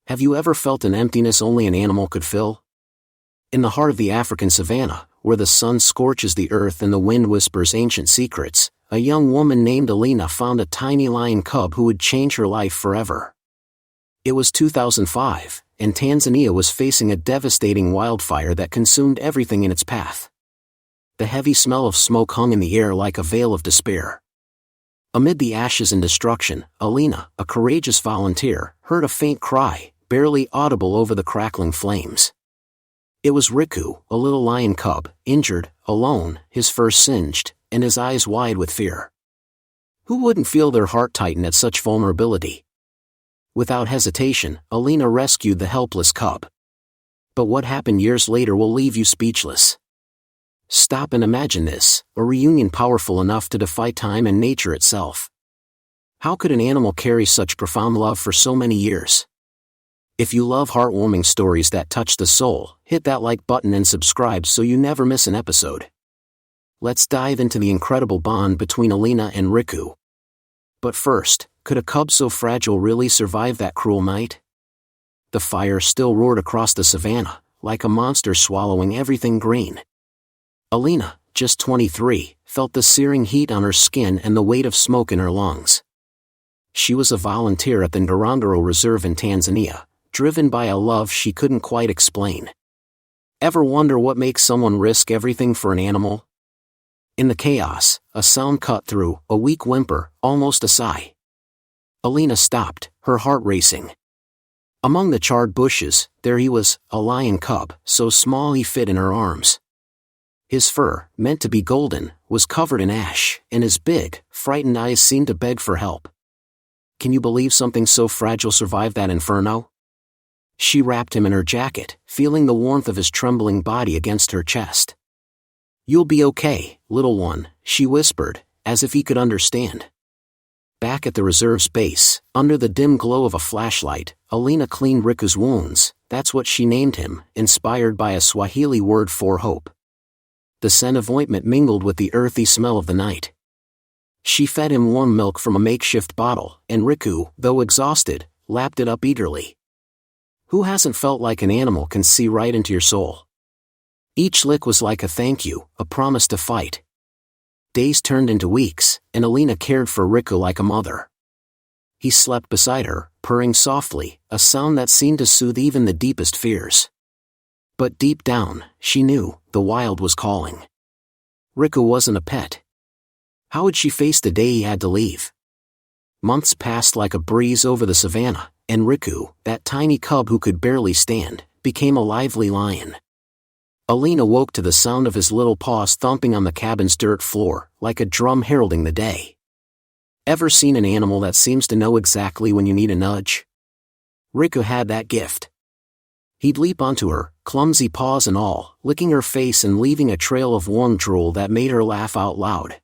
Have you ever felt an emptiness only an animal could fill? In the heart of the African savanna, where the sun scorches the earth and the wind whispers ancient secrets, a young woman named Elina found a tiny lion cub who would change her life forever. It was 2005, and Tanzania was facing a devastating wildfire that consumed everything in its path. The heavy smell of smoke hung in the air like a veil of despair. Amid the ashes and destruction, Elina, a courageous volunteer, heard a faint cry, barely audible over the crackling flames. It was Riku, a little lion cub, injured, alone, his fur singed, and his eyes wide with fear. Who wouldn't feel their heart tighten at such vulnerability? Without hesitation, Elina rescued the helpless cub. But what happened years later will leave you speechless. Stop and imagine this, a reunion powerful enough to defy time and nature itself. How could an animal carry such profound love for so many years? If you love heartwarming stories that touch the soul, hit that like button and subscribe so you never miss an episode. Let's dive into the incredible bond between Elina and Riku. But first, could a cub so fragile really survive that cruel night? The fire still roared across the savanna, like a monster swallowing everything green. Elina, just 23, felt the searing heat on her skin and the weight of smoke in her lungs. She was a volunteer at the Ngorongoro Reserve in Tanzania, driven by a love she couldn't quite explain. Ever wonder what makes someone risk everything for an animal? In the chaos, a sound cut through, a weak whimper, almost a sigh. Elina stopped, her heart racing. Among the charred bushes, there he was, a lion cub, so small he fit in her arms. His fur, meant to be golden, was covered in ash, and his big, frightened eyes seemed to beg for help. Can you believe something so fragile survived that inferno? She wrapped him in her jacket, feeling the warmth of his trembling body against her chest. "You'll be okay, little one," she whispered, as if he could understand. Back at the reserve's base, under the dim glow of a flashlight, Elina cleaned Riku's wounds. That's what she named him, inspired by a Swahili word for hope. The scent of ointment mingled with the earthy smell of the night. She fed him warm milk from a makeshift bottle, and Riku, though exhausted, lapped it up eagerly. Who hasn't felt like an animal can see right into your soul? Each lick was like a thank you, a promise to fight. Days turned into weeks, and Elina cared for Riku like a mother. He slept beside her, purring softly, a sound that seemed to soothe even the deepest fears. But deep down, she knew, the wild was calling. Riku wasn't a pet. How would she face the day he had to leave? Months passed like a breeze over the savanna, and Riku, that tiny cub who could barely stand, became a lively lion. Elina woke to the sound of his little paws thumping on the cabin's dirt floor, like a drum heralding the day. Ever seen an animal that seems to know exactly when you need a nudge? Riku had that gift. He'd leap onto her, clumsy paws and all, licking her face and leaving a trail of warm drool that made her laugh out loud.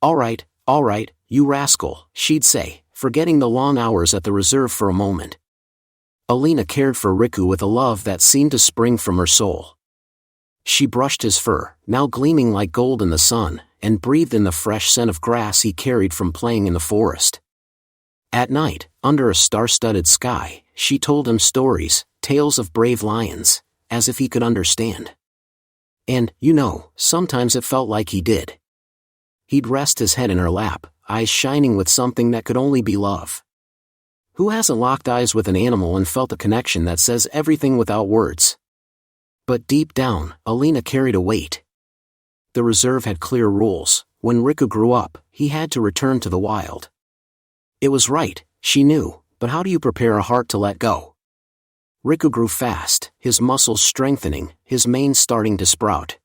All right, you rascal," she'd say, forgetting the long hours at the reserve for a moment. Elina cared for Riku with a love that seemed to spring from her soul. She brushed his fur, now gleaming like gold in the sun, and breathed in the fresh scent of grass he carried from playing in the forest. At night, under a star-studded sky, she told him stories, tales of brave lions, as if he could understand. And, sometimes it felt like he did. He'd rest his head in her lap, eyes shining with something that could only be love. Who hasn't locked eyes with an animal and felt a connection that says everything without words? But deep down, Elina carried a weight. The reserve had clear rules. When Riku grew up, he had to return to the wild. It was right, she knew, but how do you prepare a heart to let go? Riku grew fast, his muscles strengthening, his mane starting to sprout.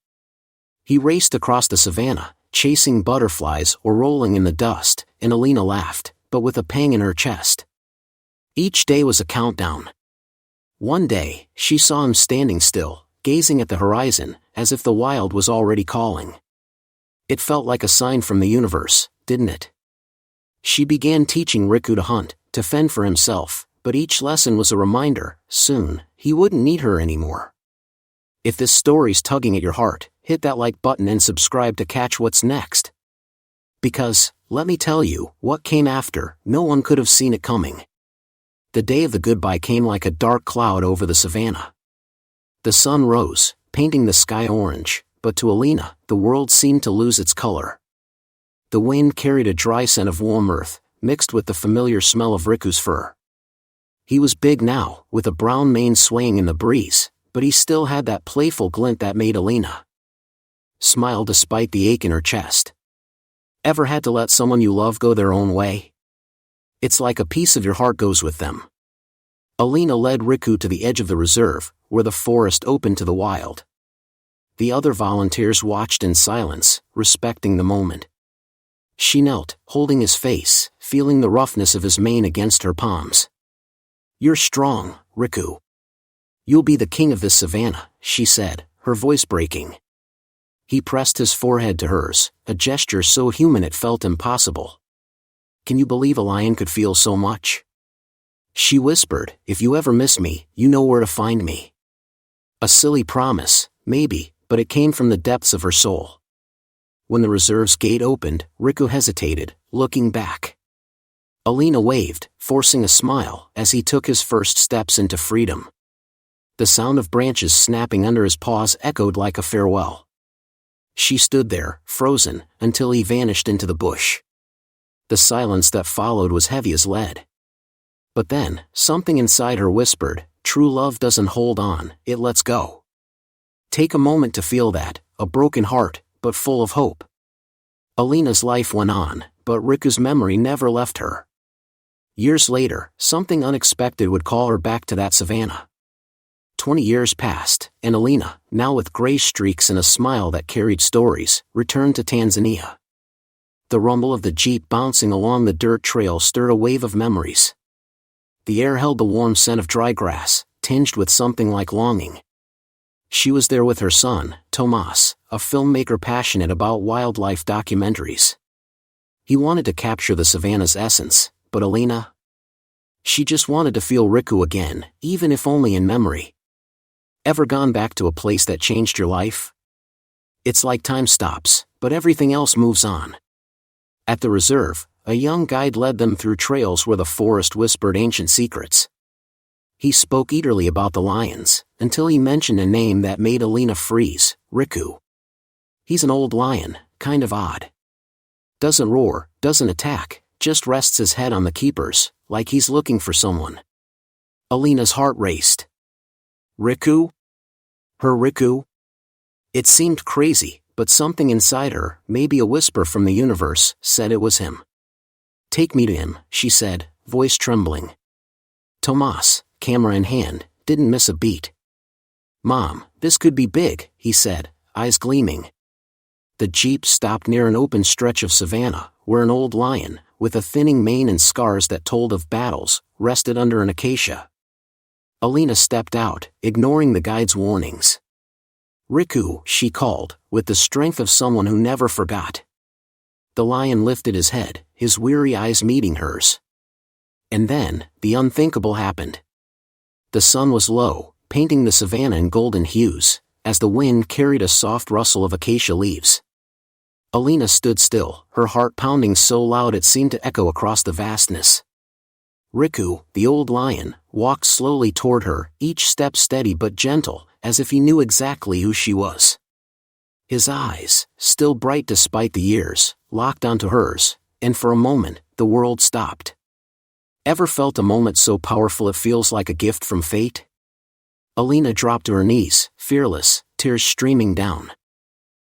He raced across the savanna, chasing butterflies or rolling in the dust, and Elina laughed, but with a pang in her chest. Each day was a countdown. One day, she saw him standing still, gazing at the horizon, as if the wild was already calling. It felt like a sign from the universe, didn't it? She began teaching Riku to hunt, to fend for himself, but each lesson was a reminder, soon, he wouldn't need her anymore. If this story's tugging at your heart, hit that like button and subscribe to catch what's next. Because, let me tell you, what came after, no one could have seen it coming. The day of the goodbye came like a dark cloud over the savanna. The sun rose, painting the sky orange, but to Elina, the world seemed to lose its color. The wind carried a dry scent of warm earth, mixed with the familiar smell of Riku's fur. He was big now, with a brown mane swaying in the breeze, but he still had that playful glint that made Elina smile despite the ache in her chest. Ever had to let someone you love go their own way? It's like a piece of your heart goes with them. Elina led Riku to the edge of the reserve, where the forest opened to the wild. The other volunteers watched in silence, respecting the moment. She knelt, holding his face, feeling the roughness of his mane against her palms. "You're strong, Riku. You'll be the king of this savanna," she said, her voice breaking. He pressed his forehead to hers, a gesture so human it felt impossible. "Can you believe a lion could feel so much?" She whispered, "If you ever miss me, you know where to find me." A silly promise, maybe, but it came from the depths of her soul. When the reserve's gate opened, Riku hesitated, looking back. Elina waved, forcing a smile, as he took his first steps into freedom. The sound of branches snapping under his paws echoed like a farewell. She stood there, frozen, until he vanished into the bush. The silence that followed was heavy as lead. But then, something inside her whispered, "True love doesn't hold on, it lets go." Take a moment to feel that, a broken heart, but full of hope. Elina's life went on, but Riku's memory never left her. Years later, something unexpected would call her back to that savanna. 20 years passed, and Elina, now with gray streaks and a smile that carried stories, returned to Tanzania. The rumble of the jeep bouncing along the dirt trail stirred a wave of memories. The air held the warm scent of dry grass, tinged with something like longing. She was there with her son, Tomas, a filmmaker passionate about wildlife documentaries. He wanted to capture the savanna's essence, but Elina? She just wanted to feel Riku again, even if only in memory. Ever gone back to a place that changed your life? It's like time stops, but everything else moves on. At the reserve, a young guide led them through trails where the forest whispered ancient secrets. He spoke eagerly about the lions, until he mentioned a name that made Elina freeze, Riku. He's an old lion, kind of odd. Doesn't roar, doesn't attack, just rests his head on the keepers, like he's looking for someone. Elina's heart raced. Riku? Her Riku? It seemed crazy, but something inside her, maybe a whisper from the universe, said it was him. "Take me to him," she said, voice trembling. Tomas, camera in hand, didn't miss a beat. "Mom, this could be big," he said, eyes gleaming. The jeep stopped near an open stretch of savanna, where an old lion, with a thinning mane and scars that told of battles, rested under an acacia. Elina stepped out, ignoring the guide's warnings. "Riku," she called, with the strength of someone who never forgot. The lion lifted his head, his weary eyes meeting hers. And then, the unthinkable happened. The sun was low, painting the savanna in golden hues, as the wind carried a soft rustle of acacia leaves. Elina stood still, her heart pounding so loud it seemed to echo across the vastness. Riku, the old lion, walked slowly toward her, each step steady but gentle, as if he knew exactly who she was. His eyes, still bright despite the years, locked onto hers, and for a moment, the world stopped. Ever felt a moment so powerful it feels like a gift from fate? Elina dropped to her knees, fearless, tears streaming down.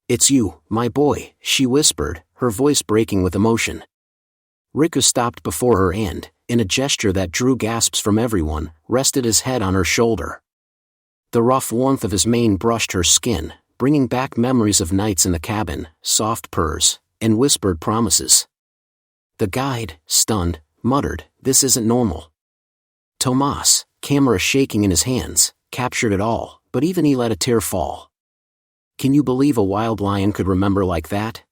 "It's you, my boy," she whispered, her voice breaking with emotion. Riku stopped before her and, in a gesture that drew gasps from everyone, rested his head on her shoulder. The rough warmth of his mane brushed her skin, bringing back memories of nights in the cabin, soft purrs, and whispered promises. The guide, stunned, muttered, "This isn't normal." Tomas, camera shaking in his hands, captured it all, but even he let a tear fall. Can you believe a wild lion could remember like that?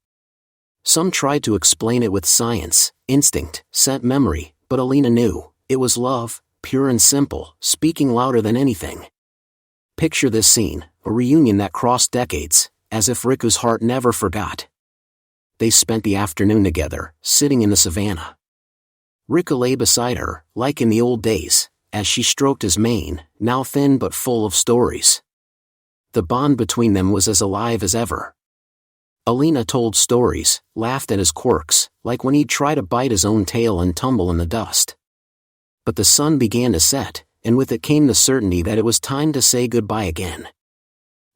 Some tried to explain it with science, instinct, scent memory, but Elina knew, it was love, pure and simple, speaking louder than anything. Picture this scene, a reunion that crossed decades, as if Riku's heart never forgot. They spent the afternoon together, sitting in the savanna. Riku lay beside her, like in the old days, as she stroked his mane, now thin but full of stories. The bond between them was as alive as ever. Elina told stories, laughed at his quirks, like when he'd try to bite his own tail and tumble in the dust. But the sun began to set, and with it came the certainty that it was time to say goodbye again.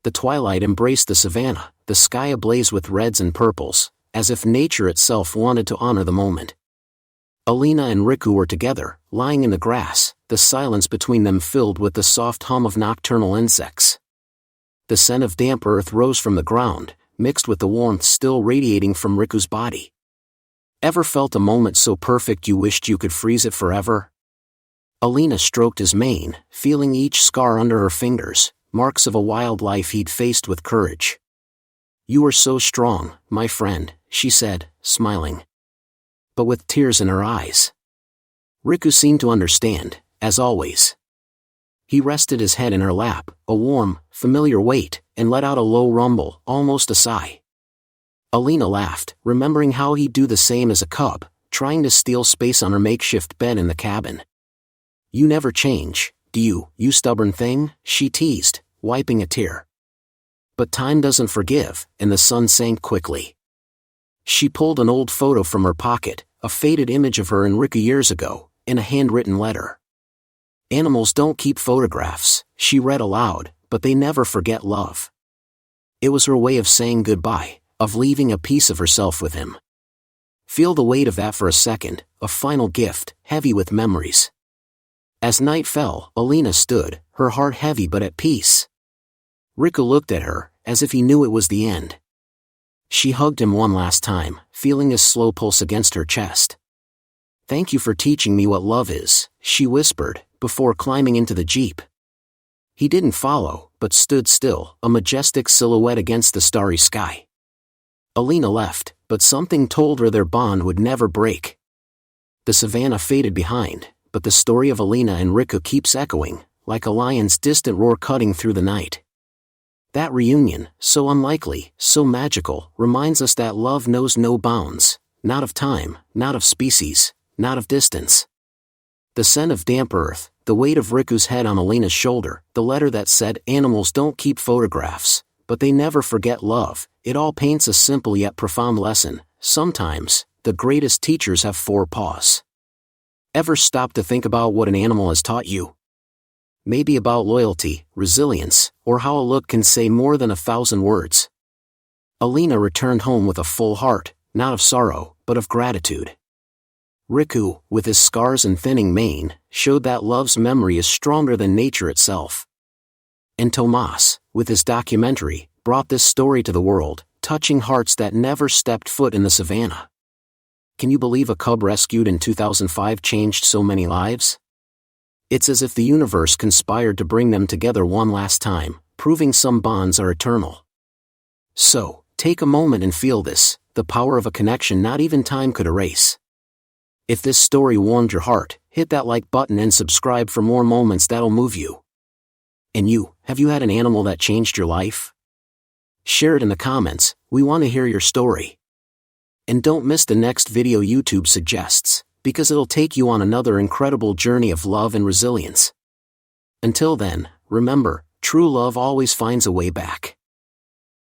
The twilight embraced the savanna, the sky ablaze with reds and purples, as if nature itself wanted to honor the moment. Elina and Riku were together, lying in the grass, the silence between them filled with the soft hum of nocturnal insects. The scent of damp earth rose from the ground, mixed with the warmth still radiating from Riku's body. Ever felt a moment so perfect you wished you could freeze it forever? Elina stroked his mane, feeling each scar under her fingers, marks of a wild life he'd faced with courage. "You are so strong, my friend," she said, smiling, but with tears in her eyes. Riku seemed to understand, as always. He rested his head in her lap, a warm, familiar weight, and let out a low rumble, almost a sigh. Elina laughed, remembering how he'd do the same as a cub, trying to steal space on her makeshift bed in the cabin. "You never change, do you, you stubborn thing?" she teased, wiping a tear. But time doesn't forgive, and the sun sank quickly. She pulled an old photo from her pocket, a faded image of her and Riku years ago, in a handwritten letter. "Animals don't keep photographs," she read aloud, "but they never forget love." It was her way of saying goodbye, of leaving a piece of herself with him. Feel the weight of that for a second, a final gift, heavy with memories. As night fell, Elina stood, her heart heavy but at peace. Riku looked at her, as if he knew it was the end. She hugged him one last time, feeling his slow pulse against her chest. "Thank you for teaching me what love is," she whispered, before climbing into the jeep. He didn't follow, but stood still, a majestic silhouette against the starry sky. Elina left, but something told her their bond would never break. The savanna faded behind, but the story of Elina and Riku keeps echoing, like a lion's distant roar cutting through the night. That reunion, so unlikely, so magical, reminds us that love knows no bounds, not of time, not of species, not of distance. The scent of damp earth, the weight of Riku's head on Elina's shoulder, the letter that said, "Animals don't keep photographs, but they never forget love," it all paints a simple yet profound lesson. Sometimes, the greatest teachers have 4 paws. Ever stop to think about what an animal has taught you? Maybe about loyalty, resilience, or how a look can say more than 1,000 words. Elina returned home with a full heart, not of sorrow, but of gratitude. Riku, with his scars and thinning mane, showed that love's memory is stronger than nature itself. And Tomas, with his documentary, brought this story to the world, touching hearts that never stepped foot in the savanna. Can you believe a cub rescued in 2005 changed so many lives? It's as if the universe conspired to bring them together one last time, proving some bonds are eternal. So, take a moment and feel this, the power of a connection not even time could erase. If this story warmed your heart, hit that like button and subscribe for more moments that'll move you. And you, have you had an animal that changed your life? Share it in the comments, we want to hear your story. And don't miss the next video YouTube suggests, because it'll take you on another incredible journey of love and resilience. Until then, remember, true love always finds a way back.